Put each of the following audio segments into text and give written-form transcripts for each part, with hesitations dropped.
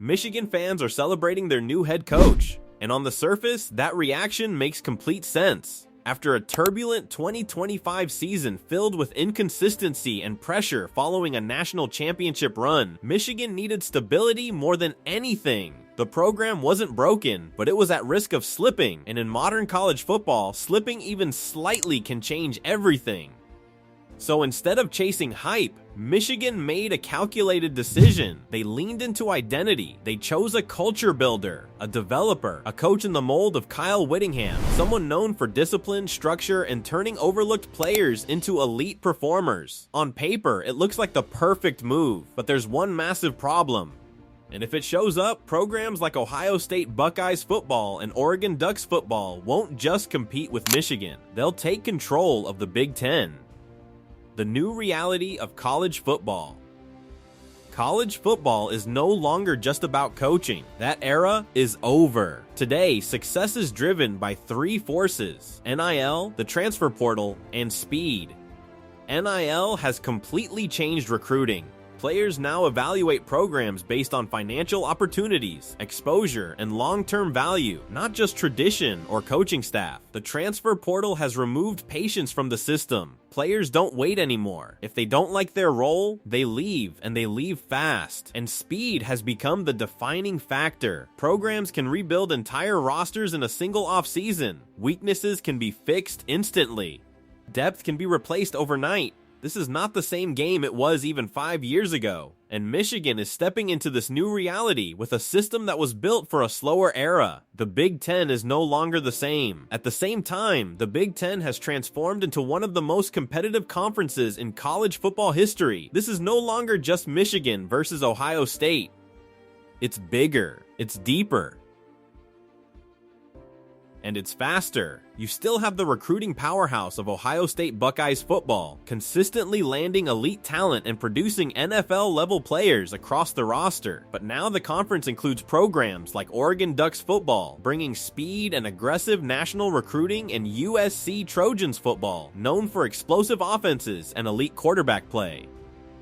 Michigan fans are celebrating their new head coach, and on the surface, that reaction makes complete sense. After a turbulent 2025 season filled with inconsistency and pressure following a national championship run, Michigan needed stability more than anything. The program wasn't broken, but it was at risk of slipping, and in modern college football, slipping even slightly can change everything. So instead of chasing hype, Michigan made a calculated decision. They leaned into identity. They chose a culture builder, a developer, a coach in the mold of Kyle Whittingham, someone known for discipline, structure, and turning overlooked players into elite performers. On paper, it looks like the perfect move, but there's one massive problem. And if it shows up, programs like Ohio State Buckeyes football and Oregon Ducks football won't just compete with Michigan. They'll take control of the Big Ten. The new reality of college football. College football is no longer just about coaching. That era is over. Today, success is driven by three forces: NIL, the transfer portal, and speed. NIL has completely changed recruiting. Players now evaluate programs based on financial opportunities, exposure, and long-term value, not just tradition or coaching staff. The transfer portal has removed patience from the system. Players don't wait anymore. If they don't like their role, they leave, and they leave fast. And speed has become the defining factor. Programs can rebuild entire rosters in a single offseason. Weaknesses can be fixed instantly. Depth can be replaced overnight. This is not the same game it was even 5 years ago, and Michigan is stepping into this new reality with a system that was built for a slower era. The Big Ten is no longer the same. At the same time, the Big Ten has transformed into one of the most competitive conferences in college football history. This is no longer just Michigan versus Ohio State. It's bigger, it's deeper, and it's faster. You still have the recruiting powerhouse of Ohio State Buckeyes football, consistently landing elite talent and producing NFL-level players across the roster. But now the conference includes programs like Oregon Ducks football, bringing speed and aggressive national recruiting, and USC Trojans football, known for explosive offenses and elite quarterback play.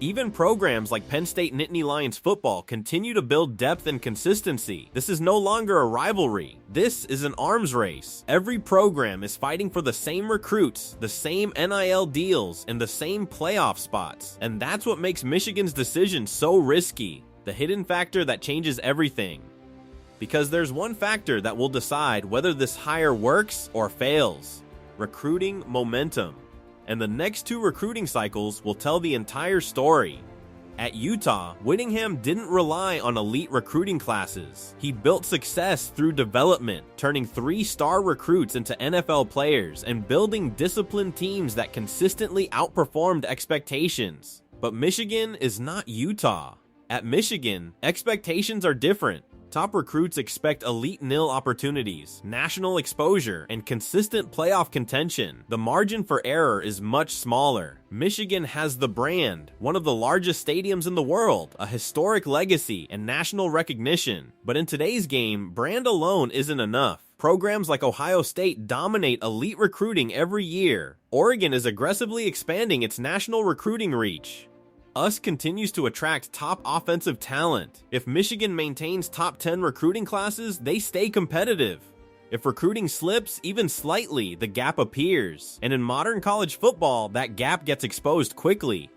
Even programs like Penn State Nittany Lions football continue to build depth and consistency. This is no longer a rivalry. This is an arms race. Every program is fighting for the same recruits, the same NIL deals, and the same playoff spots. And that's what makes Michigan's decision so risky. The hidden factor that changes everything. Because there's one factor that will decide whether this hire works or fails: recruiting momentum. And the next two recruiting cycles will tell the entire story. At Utah, Whittingham didn't rely on elite recruiting classes. He built success through development, turning 3-star recruits into NFL players and building disciplined teams that consistently outperformed expectations. But Michigan is not Utah. At Michigan, expectations are different. Top recruits expect elite nil opportunities, national exposure, and consistent playoff contention. The margin for error is much smaller. Michigan has the brand, one of the largest stadiums in the world, a historic legacy, and national recognition. But in today's game, brand alone isn't enough. Programs like Ohio State dominate elite recruiting every year. Oregon is aggressively expanding its national recruiting reach. US continues to attract top offensive talent. If Michigan maintains top 10 recruiting classes, they stay competitive. If recruiting slips even slightly, the gap appears. And in modern college football, that gap gets exposed quickly.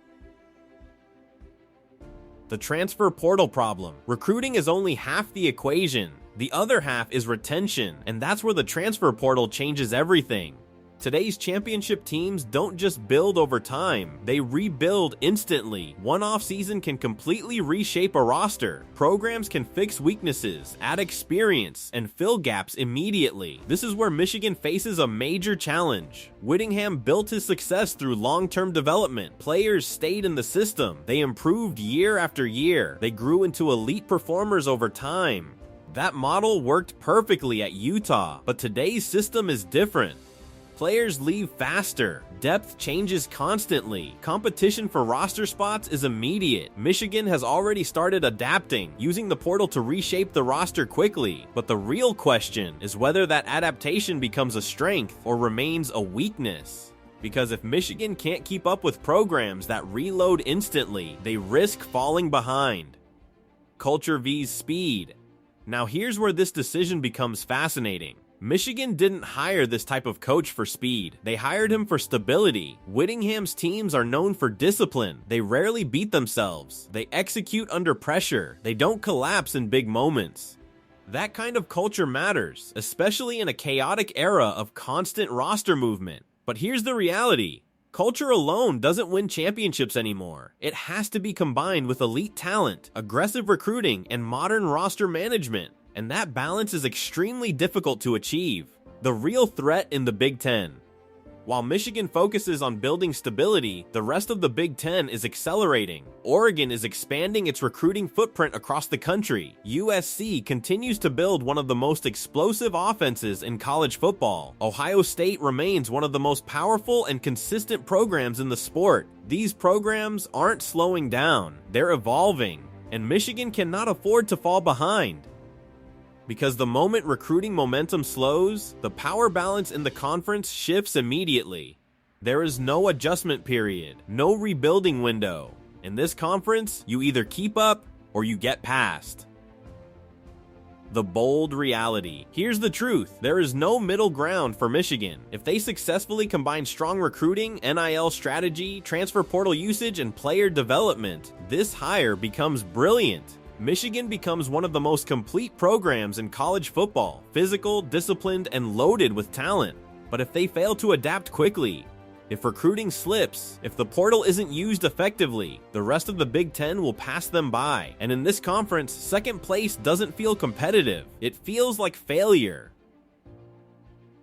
The transfer portal problem. Recruiting is only half the equation. The other half is retention, and that's where the transfer portal changes everything. Today's championship teams don't just build over time, they rebuild instantly. One offseason can completely reshape a roster. Programs can fix weaknesses, add experience, and fill gaps immediately. This is where Michigan faces a major challenge. Whittingham built his success through long-term development. Players stayed in the system. They improved year after year. They grew into elite performers over time. That model worked perfectly at Utah, but today's system is different. Players leave faster. Depth changes constantly. Competition for roster spots is immediate. Michigan has already started adapting, using the portal to reshape the roster quickly. But the real question is whether that adaptation becomes a strength or remains a weakness. Because if Michigan can't keep up with programs that reload instantly, they risk falling behind. culture vs speed. Now here's where this decision becomes fascinating. Michigan didn't hire this type of coach for speed. They hired him for stability. Whittingham's teams are known for discipline. They rarely beat themselves. They execute under pressure. They don't collapse in big moments. That kind of culture matters, especially in a chaotic era of constant roster movement. But here's the reality. Culture alone doesn't win championships anymore. It has to be combined with elite talent, aggressive recruiting, and modern roster management. And that balance is extremely difficult to achieve. The real threat in the Big Ten. While Michigan focuses on building stability, the rest of the Big Ten is accelerating. Oregon is expanding its recruiting footprint across the country. USC continues to build one of the most explosive offenses in college football. Ohio State remains one of the most powerful and consistent programs in the sport. These programs aren't slowing down, they're evolving, and Michigan cannot afford to fall behind. Because the moment recruiting momentum slows, the power balance in the conference shifts immediately. There is no adjustment period, no rebuilding window. In this conference, you either keep up or you get past. The bold reality. Here's the truth. There is no middle ground for Michigan. If they successfully combine strong recruiting, NIL strategy, transfer portal usage, and player development, this hire becomes brilliant. Michigan becomes one of the most complete programs in college football, physical, disciplined, and loaded with talent. But if they fail to adapt quickly, if recruiting slips, if the portal isn't used effectively, the rest of the Big Ten will pass them by. And in this conference, second place doesn't feel competitive. It feels like failure.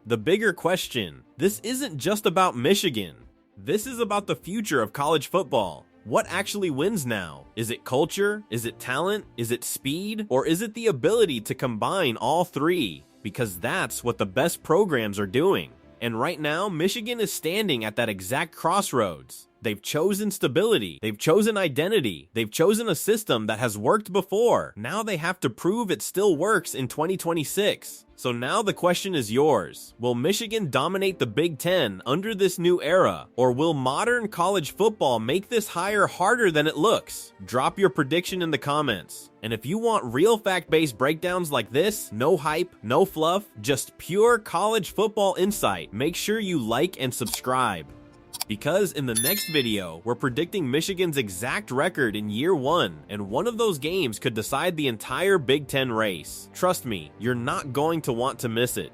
The bigger question, this isn't just about Michigan. This is about the future of college football. What actually wins now? Is it culture? Is it talent? Is it speed? Or is it the ability to combine all three? Because that's what the best programs are doing. And right now, Michigan is standing at that exact crossroads. They've chosen stability. They've chosen identity. They've chosen a system that has worked before. Now they have to prove it still works in 2026. So now the question is yours. Will Michigan dominate the Big Ten under this new era? Or will modern college football make this hire harder than it looks? Drop your prediction in the comments. And if you want real fact-based breakdowns like this, no hype, no fluff, just pure college football insight, make sure you like and subscribe. Because in the next video, we're predicting Michigan's exact record in year one, and one of those games could decide the entire Big Ten race. Trust me, you're not going to want to miss it.